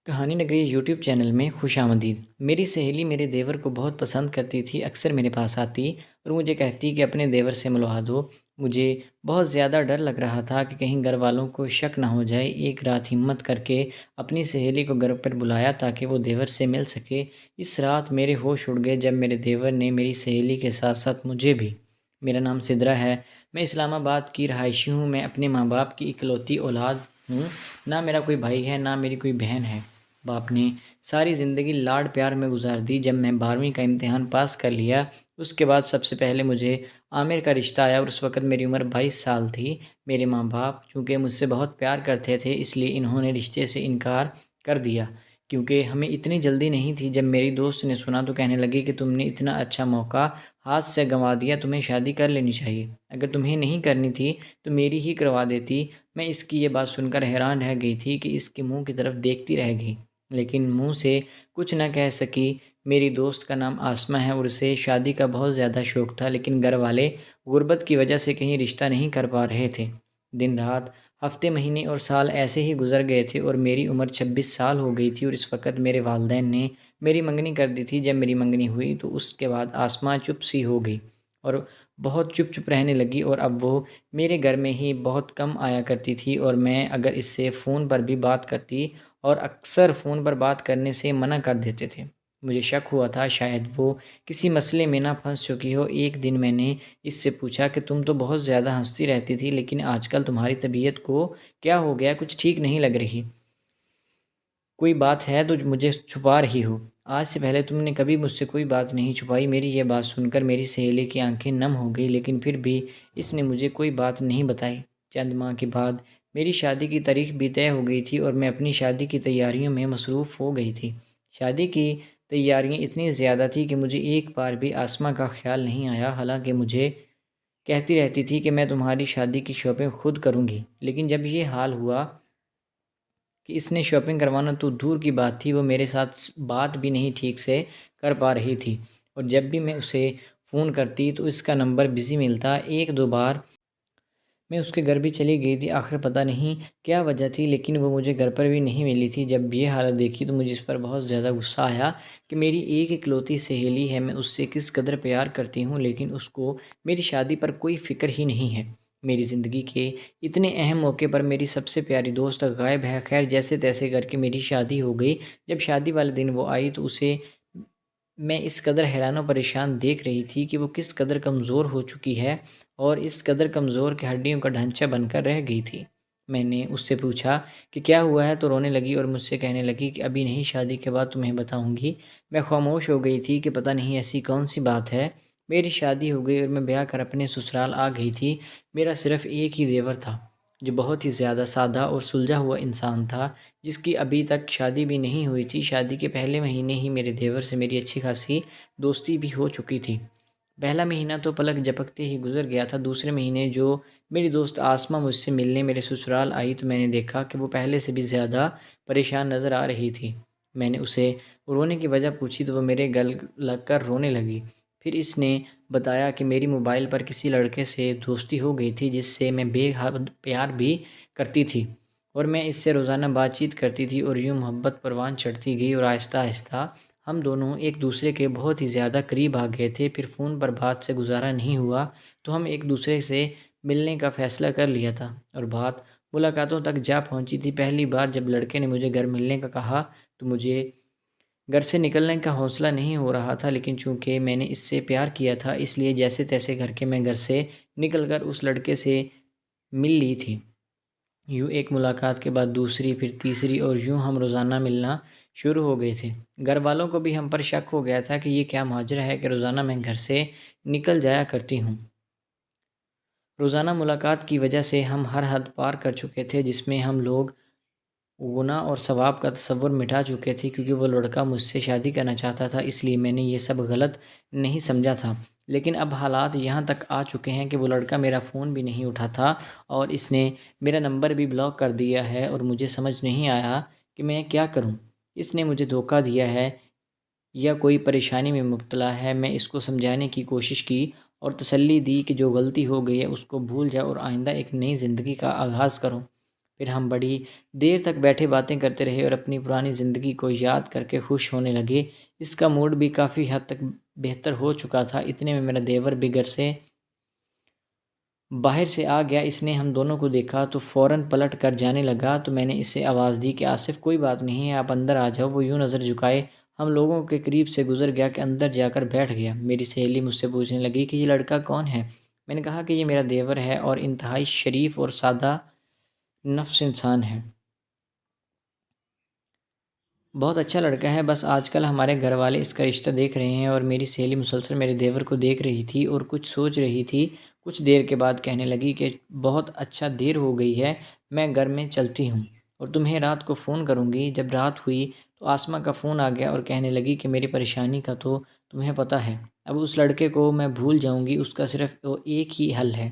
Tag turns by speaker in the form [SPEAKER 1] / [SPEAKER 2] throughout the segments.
[SPEAKER 1] کہانی نگری YouTube channel میں خوش آمدید۔ میری سہیلی میرے دیور کو بہت پسند کرتی تھی، اکثر میرے پاس آتی اور مجھے کہتی کہ اپنے دیور سے ملوا دو۔ مجھے بہت زیادہ ڈر لگ رہا تھا کہ کہیں گھر والوں کو شک نہ ہو جائے۔ ایک رات ہمت کر کے اپنی سہیلی کو گھر پر بلایا تاکہ وہ دیور سے مل سکے۔ اس رات میرے ہوش اڑ گئے جب میرے دیور نے میری سہیلی کے ساتھ ساتھ مجھے بھی۔ میرا نام سدرا ہے، میں اسلام آباد کی رہائشی ہوں۔ میں اپنے ماں باپ کی اکلوتی اولاد ہوں، نہ میرا کوئی بھائی ہے نہ میری کوئی بہن ہے۔ باپ نے ساری زندگی لاڈ پیار میں گزار دی۔ جب میں 12ویں کا امتحان پاس کر لیا، اس کے بعد سب سے پہلے مجھے عامر کا رشتہ آیا اور اس وقت میری عمر 22 سال تھی۔ میرے ماں باپ چونکہ مجھ سے بہت پیار کرتے تھے، اس لیے انہوں نے رشتے سے انکار کر دیا کیونکہ ہمیں اتنی جلدی نہیں تھی۔ جب میری دوست نے سنا تو کہنے لگی کہ تم نے اتنا اچھا موقع ہاتھ سے گنوا دیا، تمہیں شادی کر لینی چاہیے۔ اگر تمہیں نہیں کرنی تھی تو میری ہی کروا دیتی۔ میں اس کی یہ بات سن کر حیران رہ گئی تھی کہ اس کے منہ کی طرف دیکھتی رہ گئی، لیکن منہ سے کچھ نہ کہہ سکی۔ میری دوست کا نام آسمہ ہے اور اسے شادی کا بہت زیادہ شوق تھا، لیکن گھر والے غربت کی وجہ سے کہیں رشتہ نہیں کر پا رہے تھے۔ دن رات، ہفتے، مہینے اور سال ایسے ہی گزر گئے تھے اور میری عمر 26 سال ہو گئی تھی اور اس وقت میرے والدین نے میری منگنی کر دی تھی۔ جب میری منگنی ہوئی تو اس کے بعد آسمہ چپ سی ہو گئی اور بہت چپ رہنے لگی، اور اب وہ میرے گھر میں ہی بہت کم آیا کرتی تھی، اور میں اگر اس سے فون پر بھی بات کرتی اور اکثر فون پر بات کرنے سے منع کر دیتے تھے۔ مجھے شک ہوا تھا شاید وہ کسی مسئلے میں نہ پھنس چکی ہو۔ ایک دن میں نے اس سے پوچھا کہ تم تو بہت زیادہ ہنستی رہتی تھی، لیکن آج کل تمہاری طبیعت کو کیا ہو گیا؟ کچھ ٹھیک نہیں لگ رہی۔ کوئی بات ہے تو مجھے چھپا رہی ہو؟ آج سے پہلے تم نے کبھی مجھ سے کوئی بات نہیں چھپائی۔ میری یہ بات سن کر میری سہیلی کی آنکھیں نم ہو گئی، لیکن پھر بھی اس نے مجھے کوئی بات نہیں بتائی۔ چند ماہ کے بعد میری شادی کی تاریخ بھی طے ہو گئی تھی اور میں اپنی شادی کی تیاریوں میں مصروف ہو گئی تھی۔ شادی کی تیاریاں اتنی زیادہ تھیں کہ مجھے ایک بار بھی آسمہ کا خیال نہیں آیا، حالانکہ مجھے کہتی رہتی تھی کہ میں تمہاری شادی کی شاپنگ خود کروں گی۔ لیکن جب یہ حال ہوا کہ اس نے شاپنگ کروانا تو دور کی بات تھی، وہ میرے ساتھ بات بھی نہیں ٹھیک سے کر پا رہی تھی، اور جب بھی میں اسے فون کرتی تو اس کا نمبر بزی ملتا۔ ایک دو بار میں اس کے گھر بھی چلی گئی تھی، آخر پتہ نہیں کیا وجہ تھی، لیکن وہ مجھے گھر پر بھی نہیں ملی تھی۔ جب یہ حالت دیکھی تو مجھے اس پر بہت زیادہ غصہ آیا کہ میری ایک اکلوتی سہیلی ہے، میں اس سے کس قدر پیار کرتی ہوں، لیکن اس کو میری شادی پر کوئی فکر ہی نہیں ہے۔ میری زندگی کے اتنے اہم موقع پر میری سب سے پیاری دوست غائب ہے۔ خیر، جیسے تیسے کر کے میری شادی ہو گئی۔ جب شادی والے دن وہ آئی تو اسے میں اس قدر حیران و پریشان دیکھ رہی تھی کہ وہ کس قدر کمزور ہو چکی ہے، اور اس قدر کمزور کہ ہڈیوں کا ڈھانچہ بن کر رہ گئی تھی۔ میں نے اس سے پوچھا کہ کیا ہوا ہے تو رونے لگی اور مجھ سے کہنے لگی کہ ابھی نہیں، شادی کے بعد تمہیں بتاؤں گی۔ میں خاموش ہو گئی تھی کہ پتہ نہیں ایسی کون سی بات ہے۔ میری شادی ہو گئی اور میں بیاہ کر اپنے سسرال آ گئی تھی۔ میرا صرف ایک ہی دیور تھا جو بہت ہی زیادہ سادہ اور سلجھا ہوا انسان تھا، جس کی ابھی تک شادی بھی نہیں ہوئی تھی۔ شادی کے پہلے مہینے ہی میرے دیور سے میری اچھی خاصی دوستی بھی ہو چکی تھی۔ پہلا مہینہ تو پلک جھپکتے ہی گزر گیا تھا۔ دوسرے مہینے جو میری دوست آسمہ مجھ سے ملنے میرے سسرال آئی تو میں نے دیکھا کہ وہ پہلے سے بھی زیادہ پریشان نظر آ رہی تھی۔ میں نے اسے رونے کی وجہ پوچھی تو وہ میرے گل لگ کر رونے لگی۔ پھر اس نے بتایا کہ میری موبائل پر کسی لڑکے سے دوستی ہو گئی تھی، جس سے میں بے حد پیار بھی کرتی تھی، اور میں اس سے روزانہ بات چیت کرتی تھی، اور یوں محبت پروان چڑھتی گئی اور آہستہ آہستہ ہم دونوں ایک دوسرے کے بہت ہی زیادہ قریب آ گئے تھے۔ پھر فون پر بات سے گزارا نہیں ہوا تو ہم ایک دوسرے سے ملنے کا فیصلہ کر لیا تھا، اور بات ملاقاتوں تک جا پہنچی تھی۔ پہلی بار جب لڑکے نے مجھے گھر ملنے کا کہا تو مجھے گھر سے نکلنے کا حوصلہ نہیں ہو رہا تھا، لیکن چونکہ میں نے اس سے پیار کیا تھا اس لیے جیسے تیسے کر کے میں گھر سے نکل کر اس لڑکے سے مل لی تھی۔ یوں ایک ملاقات کے بعد دوسری، پھر تیسری، اور یوں ہم روزانہ ملنا شروع ہو گئے تھے۔ گھر والوں کو بھی ہم پر شک ہو گیا تھا کہ یہ کیا ماجرا ہے کہ روزانہ میں گھر سے نکل جایا کرتی ہوں۔ روزانہ ملاقات کی وجہ سے ہم ہر حد پار کر چکے تھے جس میں ہم لوگ گناہ اور ثواب کا تصور مٹا چکے تھے، کیونکہ وہ لڑکا مجھ سے شادی کرنا چاہتا تھا، اس لیے میں نے یہ سب غلط نہیں سمجھا تھا۔ لیکن اب حالات یہاں تک آ چکے ہیں کہ وہ لڑکا میرا فون بھی نہیں اٹھاتا اور اس نے میرا نمبر بھی بلاک کر دیا ہے، اور مجھے سمجھ نہیں آیا کہ میں کیا کروں۔ اس نے مجھے دھوکہ دیا ہے یا کوئی پریشانی میں مبتلا ہے۔ میں اس کو سمجھانے کی کوشش کی اور تسلی دی کہ جو غلطی ہو گئی ہے اس کو بھول جاؤ اور آئندہ ایک نئی زندگی کا آغاز کرو۔ پھر ہم بڑی دیر تک بیٹھے باتیں کرتے رہے اور اپنی پرانی زندگی کو یاد کر کے خوش ہونے لگے۔ اس کا موڈ بھی کافی حد تک بہتر ہو چکا تھا۔ اتنے میں میرا دیور بھی گھر سے باہر سے آ گیا۔ اس نے ہم دونوں کو دیکھا تو فوراً پلٹ کر جانے لگا، تو میں نے اسے آواز دی کہ آصف کوئی بات نہیں ہے، آپ اندر آ جاؤ۔ وہ یوں نظر جھکائے ہم لوگوں کے قریب سے گزر گیا کہ اندر جا کر بیٹھ گیا۔ میری سہیلی مجھ سے پوچھنے لگی کہ یہ لڑکا کون ہے؟ میں نے کہا کہ یہ میرا دیور ہے اور انتہائی شریف اور سادہ نفس انسان ہے، بہت اچھا لڑکا ہے، بس آج کل ہمارے گھر والے اس کا رشتہ دیکھ رہے ہیں۔ اور میری سہیلی مسلسل میرے دیور کو دیکھ رہی تھی اور کچھ سوچ رہی تھی۔ کچھ دیر کے بعد کہنے لگی کہ بہت اچھا، دیر ہو گئی ہے، میں گھر میں چلتی ہوں اور تمہیں رات کو فون کروں گی۔ جب رات ہوئی تو آسمہ کا فون آ گیا اور کہنے لگی کہ میری پریشانی کا تو تمہیں پتہ ہے، اب اس لڑکے کو میں بھول جاؤں گی، اس کا صرف ایک ہی حل ہے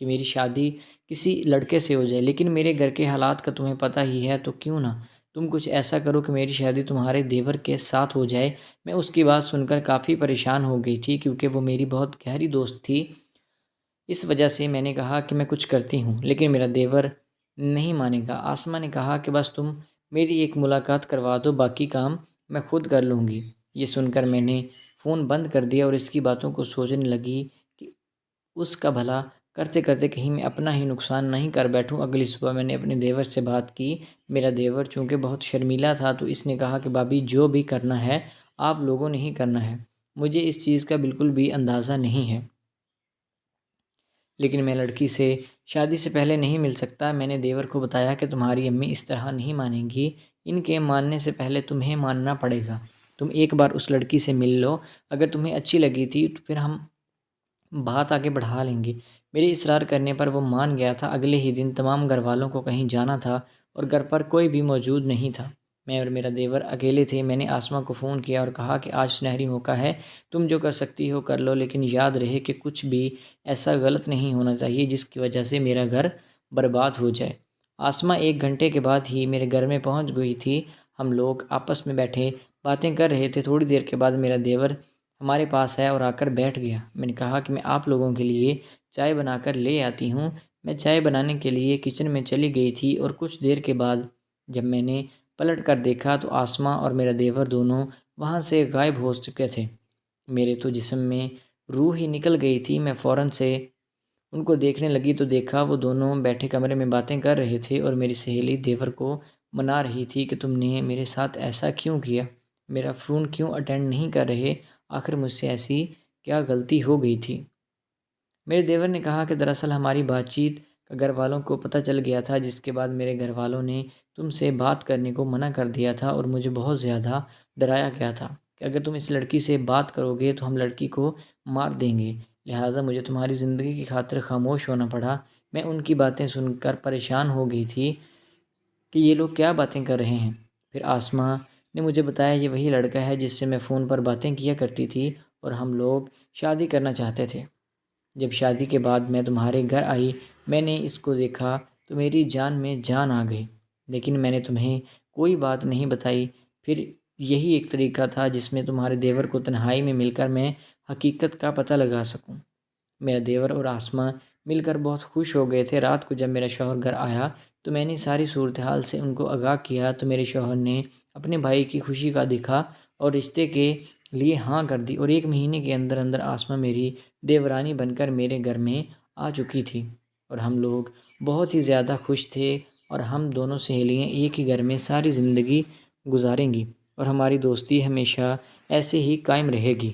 [SPEAKER 1] کہ میری شادی کسی لڑکے سے ہو جائے، لیکن میرے گھر کے حالات کا تمہیں پتہ ہی ہے، تو کیوں نہ تم کچھ ایسا کرو کہ میری شادی تمہارے دیور کے ساتھ ہو جائے۔ میں اس کی بات سن کر کافی پریشان ہو گئی تھی، کیونکہ وہ میری بہت گہری دوست تھی۔ اس وجہ سے میں نے کہا کہ میں کچھ کرتی ہوں، لیکن میرا دیور نہیں مانے گا۔ آسمہ نے کہا کہ بس تم میری ایک ملاقات کروا دو، باقی کام میں خود کر لوں گی۔ یہ سن کر میں نے فون بند کر دیا اور اس کی باتوں کو سوچنے لگی کہ اس کا بھلا کرتے کرتے کہیں میں اپنا ہی نقصان نہیں کر بیٹھوں۔ اگلی صبح میں نے اپنے دیور سے بات کی۔ میرا دیور چونکہ بہت شرمیلا تھا تو اس نے کہا کہ بھابھی جو بھی کرنا ہے آپ لوگوں نے ہی کرنا ہے، مجھے اس چیز کا بالکل بھی اندازہ نہیں ہے، لیکن میں لڑکی سے شادی سے پہلے نہیں مل سکتا۔ میں نے دیور کو بتایا کہ تمہاری امی اس طرح نہیں مانیں گی، ان کے ماننے سے پہلے تمہیں ماننا پڑے گا۔ تم ایک بار اس لڑکی سے مل لو، اگر تمہیں اچھی لگی تھی تو پھر ہم بات آگے بڑھا لیں گے۔ میرے اصرار کرنے پر وہ مان گیا تھا۔ اگلے ہی دن تمام گھر والوں کو کہیں جانا تھا اور گھر پر کوئی بھی موجود نہیں تھا، میں اور میرا دیور اکیلے تھے۔ میں نے آسمہ کو فون کیا اور کہا کہ آج سنہری موقع ہے، تم جو کر سکتی ہو کر لو، لیکن یاد رہے کہ کچھ بھی ایسا غلط نہیں ہونا چاہیے جس کی وجہ سے میرا گھر برباد ہو جائے۔ آسمہ 1 گھنٹے کے بعد ہی میرے گھر میں پہنچ گئی تھی۔ ہم لوگ آپس میں بیٹھے باتیں کر رہے تھے۔ تھوڑی دیر کے بعد میرا دیور ہمارے پاس آیا اور آ کر بیٹھ گیا۔ میں نے کہا کہ میں آپ لوگوں کے لیے چائے بنا کر لے آتی ہوں۔ میں چائے بنانے کے لیے کچن میں چلی گئی تھی اور کچھ دیر کے بعد جب میں نے پلٹ کر دیکھا تو آسمہ اور میرا دیور دونوں وہاں سے غائب ہو چکے تھے۔ میرے تو جسم میں روح ہی نکل گئی تھی۔ میں فوراً سے ان کو دیکھنے لگی تو دیکھا وہ دونوں بیٹھے کمرے میں باتیں کر رہے تھے اور میری سہیلی دیور کو منا رہی تھی کہ تم نے میرے ساتھ ایسا کیوں کیا، میرا فون کیوں اٹینڈ نہیں کر رہے، آخر مجھ سے ایسی کیا غلطی ہو گئی تھی۔ میرے دیور نے کہا کہ دراصل ہماری بات چیت کا گھر والوں کو پتہ چل گیا تھا، جس کے بعد میرے گھر والوں نے تم سے بات کرنے کو منع کر دیا تھا اور مجھے بہت زیادہ ڈرایا گیا تھا کہ اگر تم اس لڑکی سے بات کرو گے تو ہم لڑکی کو مار دیں گے، لہٰذا مجھے تمہاری زندگی کی خاطر خاموش ہونا پڑا۔ میں ان کی باتیں سن کر پریشان ہو گئی تھی کہ یہ لوگ کیا باتیں کر رہے ہیں۔ پھر آسمہ نے مجھے بتایا یہ وہی لڑکا ہے جس سے میں فون پر باتیں کیا کرتی تھی اور ہم لوگ شادی کرنا چاہتے تھے۔ جب شادی کے بعد میں تمہارے گھر آئی، میں نے اس کو دیکھا تو میری جان میں جان آ گئی، لیکن میں نے تمہیں کوئی بات نہیں بتائی۔ پھر یہی ایک طریقہ تھا جس میں تمہارے دیور کو تنہائی میں مل کر میں حقیقت کا پتہ لگا سکوں۔ میرا دیور اور آسمہ مل کر بہت خوش ہو گئے تھے۔ رات کو جب میرا شوہر گھر آیا تو میں نے ساری صورتحال سے ان کو آگاہ کیا، تو میرے شوہر نے اپنے بھائی کی خوشی کا دکھا اور رشتے کے لیے ہاں کر دی، اور 1 مہینے کے اندر اندر آسمہ میری دیورانی بن کر میرے گھر میں آ چکی تھی اور ہم لوگ بہت ہی زیادہ خوش تھے، اور ہم دونوں سہیلیاں ایک ہی گھر میں ساری زندگی گزاریں گی اور ہماری دوستی ہمیشہ ایسے ہی قائم رہے گی۔